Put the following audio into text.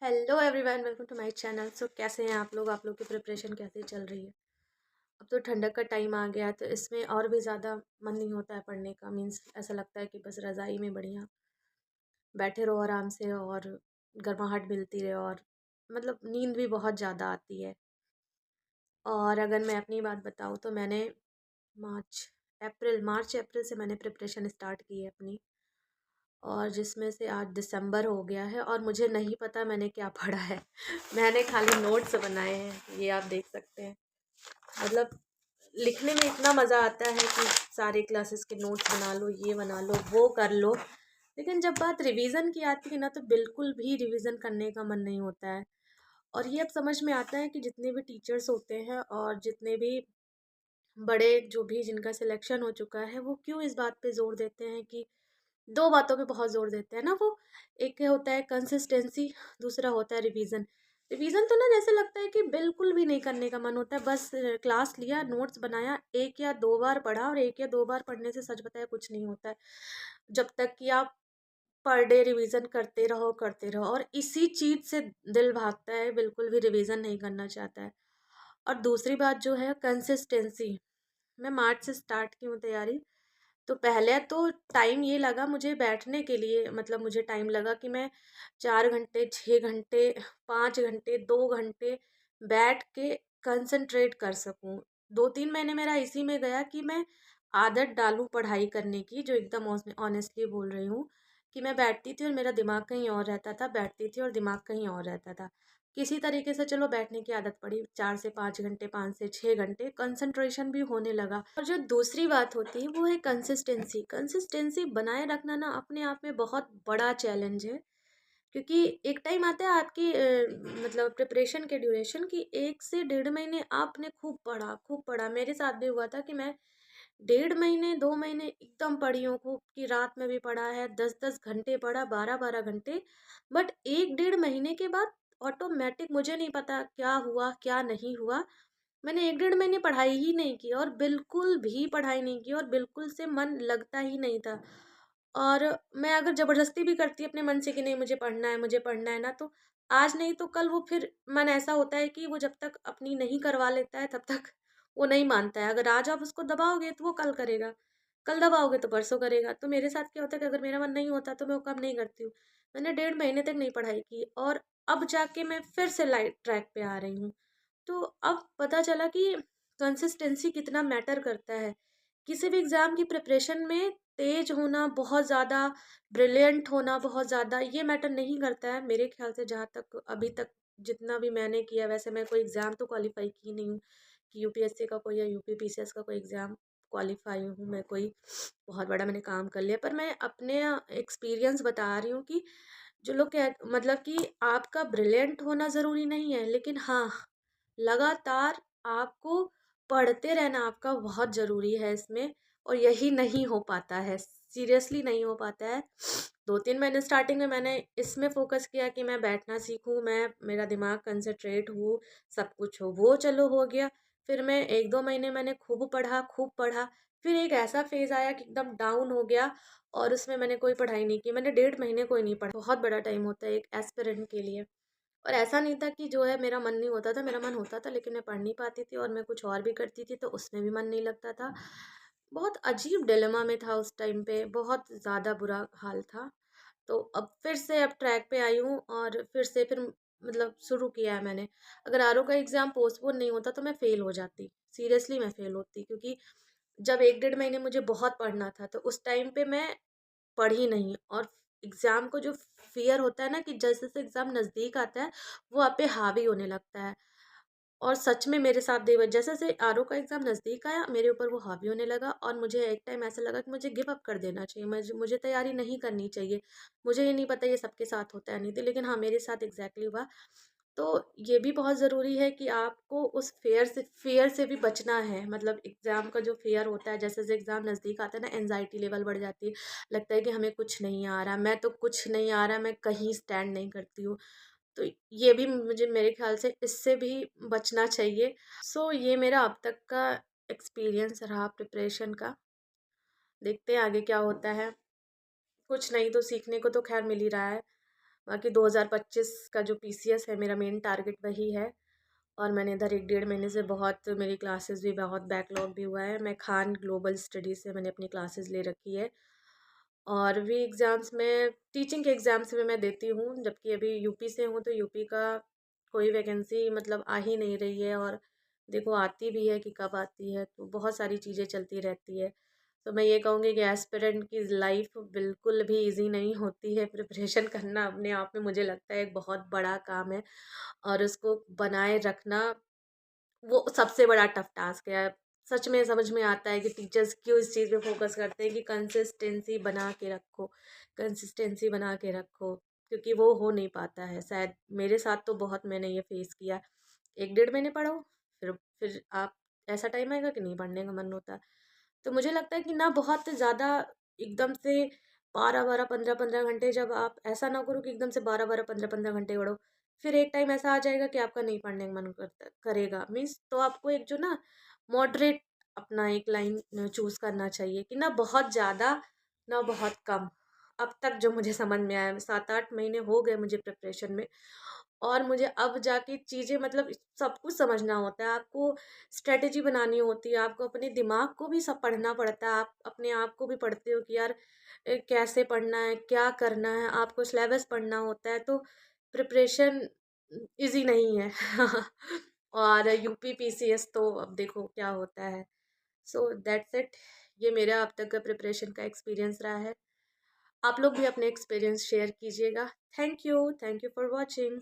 Hello everyone, welcome to my channel. So कैसे हैं आप लोग की प्रिपरेशन कैसे चल रही है। अब तो ठंडक का टाइम आ गया तो इसमें और भी ज़्यादा मन नहीं होता है पढ़ने का। मीन्स ऐसा लगता है कि बस रज़ाई में बढ़िया बैठे रहो आराम से और गर्माहट मिलती रहे और मतलब नींद भी बहुत ज़्यादा आती है। और अगर मैं अपनी बात बताऊँ तो मैंने मार्च अप्रैल से मैंने प्रिपरेशन स्टार्ट की है अपनी, और जिसमें से आज दिसंबर हो गया है और मुझे नहीं पता मैंने क्या पढ़ा है। मैंने खाली नोट्स बनाए हैं, ये आप देख सकते हैं। मतलब लिखने में इतना मज़ा आता है कि सारे क्लासेस के नोट्स बना लो, ये बना लो, वो कर लो, लेकिन जब बात रिवीजन की आती है ना तो बिल्कुल भी रिवीजन करने का मन नहीं होता है। और ये अब समझ में आता है कि जितने भी टीचर्स होते हैं और जितने भी बड़े जो भी जिनका सिलेक्शन हो चुका है वो क्यों इस बात पे जोर देते हैं कि दो बातों पे बहुत जोर देते हैं ना वो। एक होता है कंसिस्टेंसी, दूसरा होता है रिवीजन। रिवीजन तो ना जैसे लगता है कि बिल्कुल भी नहीं करने का मन होता है। बस क्लास लिया, नोट्स बनाया, एक या दो बार पढ़ा, और एक या दो बार पढ़ने से सच बताया कुछ नहीं होता है जब तक कि आप पर डे रिवीजन करते रहो और इसी चीज से दिल भागता है, बिल्कुल भी रिवीजन नहीं करना चाहता है। और दूसरी बात जो है कंसिस्टेंसी। मैं मार्च से स्टार्ट की हूँ तैयारी। तो पहले तो टाइम ये लगा मुझे बैठने के लिए, मतलब मुझे टाइम लगा कि मैं 4 घंटे, 6 घंटे, 5 घंटे, 2 घंटे बैठ के कंसंट्रेट कर सकूं। 2-3 महीने मेरा इसी में गया कि मैं आदत डालूं पढ़ाई करने की, जो एकदम ऑनेस्टली बोल रही हूँ कि मैं बैठती थी और मेरा दिमाग कहीं और रहता था, बैठती थी और दिमाग कहीं और रहता था। किसी तरीके से चलो बैठने की आदत पड़ी, 4 से 5 घंटे, 5 से 6 घंटे कंसंट्रेशन भी होने लगा। और जो दूसरी बात होती है वो है कंसिस्टेंसी। कंसिस्टेंसी बनाए रखना ना अपने आप में बहुत बड़ा चैलेंज है, क्योंकि एक टाइम आता है आपकी मतलब प्रिपरेशन के ड्यूरेशन की 1 से 1.5 महीने आपने खूब पढ़ा। मेरे साथ भी हुआ था कि मैं 1.5 महीने, 2 महीने एकदम पढ़ी हूँ खूब, कि रात में भी पढ़ा है, 10-10 घंटे पढ़ा, 12-12 घंटे। बट 1-1.5 महीने के बाद ऑटोमेटिक मुझे नहीं पता क्या हुआ क्या नहीं हुआ, मैंने 1-1.5 महीने पढ़ाई ही नहीं की, और बिल्कुल भी पढ़ाई नहीं की, और बिल्कुल से मन लगता ही नहीं था। और मैं अगर ज़बरदस्ती भी करती अपने मन से कि नहीं मुझे पढ़ना है ना, तो आज नहीं तो कल वो फिर मन ऐसा होता है कि वो जब तक अपनी नहीं करवा लेता है तब तक वो नहीं मानता है। अगर आज आप उसको दबाओगे तो वो कल करेगा, कल दबाओगे तो परसों करेगा। तो मेरे साथ क्या होता है कि अगर मेरा मन नहीं होता तो मैं वो काम नहीं करती हूँ। मैंने 1.5 महीने तक नहीं पढ़ाई की और अब जाके मैं फिर से लाइट ट्रैक पे आ रही हूँ। तो अब पता चला कि कंसिस्टेंसी कितना मैटर करता है। किसी भी एग्ज़ाम की प्रिपरेशन में तेज होना बहुत ज़्यादा, ब्रिलियंट होना बहुत ज़्यादा, ये मैटर नहीं करता है मेरे ख्याल से। जहाँ तक अभी तक जितना भी मैंने किया, वैसे मैं कोई एग्ज़ाम तो क्वालिफाई की नहीं हूँ कि यूपीएससी का कोई या यूपी पीसीएस का कोई एग्ज़ाम क्वालिफाई हूँ मैं, कोई बहुत बड़ा मैंने काम कर लिया। पर मैं अपने एक्सपीरियंस बता रही हूँ कि जो लोग कह मतलब कि आपका ब्रिलियंट होना ज़रूरी नहीं है, लेकिन हाँ, लगातार आपको पढ़ते रहना आपका बहुत ज़रूरी है इसमें। और यही नहीं हो पाता है, सीरियसली नहीं हो पाता है। 2-3 महीने स्टार्टिंग में मैंने इसमें फ़ोकस किया कि मैं बैठना सीखूँ, मैं मेरा दिमाग कंसंट्रेट हो, सब कुछ हो, वो चलो हो गया। फिर मैं 1-2 महीने मैंने खूब पढ़ा। फिर एक ऐसा फ़ेज़ आया कि एकदम डाउन हो गया और उसमें मैंने कोई पढ़ाई नहीं की। मैंने 1.5 महीने कोई नहीं पढ़ा। बहुत बड़ा टाइम होता है एक एस्पिरेंट के लिए। और ऐसा नहीं था कि जो है मेरा मन नहीं होता था, मेरा मन होता था, लेकिन मैं पढ़ नहीं पाती थी और मैं कुछ और भी करती थी तो उसमें भी मन नहीं लगता था। बहुत अजीब डिलेमा में था उस टाइम पे, बहुत ज़्यादा बुरा हाल था। तो अब फिर से अब ट्रैक पे आई हूँ और फिर मतलब शुरू किया है मैंने। अगर आरओ का एग्ज़ाम पोस्टपोन नहीं होता तो मैं फ़ेल हो जाती, सीरियसली मैं फ़ेल होती, क्योंकि जब 1-1.5 महीने मुझे बहुत पढ़ना था तो उस टाइम पे मैं पढ़ी नहीं। और एग्ज़ाम को जो फ़ियर होता है ना कि जैसे-जैसे एग्ज़ाम नज़दीक आता है, वो आप पे हावी होने लगता है। और सच में मेरे साथ भी हुआ, जैसे-जैसे आरओ का एग्ज़ाम नज़दीक आया, मेरे ऊपर वो हावी होने लगा और मुझे एक टाइम ऐसा लगा कि मुझे गिव अप कर देना चाहिए, मुझे तैयारी नहीं करनी चाहिए। मुझे ये नहीं पता ये सबके साथ होता है नहीं तो, लेकिन हाँ, मेरे साथ एग्ज़ैक्टली हुआ। तो ये भी बहुत ज़रूरी है कि आपको उस फ़ियर से भी बचना है। मतलब एग्ज़ाम का जो फ़ियर होता है, जैसे-जैसे एग्ज़ाम नज़दीक आता है ना, एंग्ज़ायटी लेवल बढ़ जाती है। लगता है कि हमें कुछ नहीं आ रहा, मैं तो कुछ नहीं आ रहा, मैं कहीं स्टैंड नहीं करती हूँ। तो ये भी मुझे मेरे ख़्याल से इससे भी बचना चाहिए। सो ये मेरा अब तक का एक्सपीरियंस रहा प्रिपरेशन का। देखते हैं आगे क्या होता है। कुछ नहीं तो सीखने को तो ख़ैर मिल ही रहा है। बाकी 2025 का जो पीसीएस है मेरा मेन टारगेट वही है। और मैंने इधर 1 डेढ़ महीने से बहुत मेरी क्लासेस भी बहुत बैकलॉग भी हुआ है। मैं खान ग्लोबल स्टडी से मैंने अपनी क्लासेस ले रखी है। और भी एग्ज़ाम्स में टीचिंग के एग्ज़ाम्स भी मैं देती हूँ, जबकि अभी यूपी से हूँ तो यूपी का कोई वैकेंसी मतलब आ ही नहीं रही है। और देखो आती भी है कि कब आती है, तो बहुत सारी चीज़ें चलती रहती है। तो मैं ये कहूँगी कि एस्पिरेंट की लाइफ बिल्कुल भी इजी नहीं होती है। प्रिपरेशन करना अपने आप में मुझे लगता है एक बहुत बड़ा काम है, और उसको बनाए रखना वो सबसे बड़ा टफ टास्क है। सच में समझ में आता है कि टीचर्स क्यों इस चीज़ पे फोकस करते हैं कि कंसिस्टेंसी बना के रखो, कंसिस्टेंसी बना के रखो, क्योंकि वो हो नहीं पाता है शायद। मेरे साथ तो बहुत मैंने ये फेस किया। 1 डेढ़ महीने पढ़ो, फिर आप ऐसा टाइम आएगा कि नहीं पढ़ने का मन होता। तो मुझे लगता है कि ना बहुत ज़्यादा एकदम से 12 12 15 15 घंटे, जब आप ऐसा ना करो कि एकदम से 12 12 15 15 घंटे पढ़ो। फिर एक टाइम ऐसा आ जाएगा कि आपका नहीं पढ़ने का मन करता करेगा, मीन्स तो आपको एक जो ना मॉडरेट अपना एक लाइन चूज़ करना चाहिए कि ना बहुत ज़्यादा ना बहुत कम। अब तक जो मुझे समझ में आया, 7 8 महीने हो गए मुझे प्रिपरेशन में, और मुझे अब जाके चीज़ें मतलब सब कुछ समझना होता है। आपको स्ट्रैटेजी बनानी होती है, आपको अपने दिमाग को भी सब पढ़ना पड़ता है। आप अपने आप को भी पढ़ते हो कि यार कैसे पढ़ना है, क्या करना है, आपको सिलेबस पढ़ना होता है। तो प्रिपरेशन ईज़ी नहीं है। और यूपी पीसीएस तो अब देखो क्या होता है। So that's it. ये मेरा अब तक का प्रिपरेशन का एक्सपीरियंस रहा है। आप लोग भी अपने एक्सपीरियंस शेयर कीजिएगा। Thank you for watching.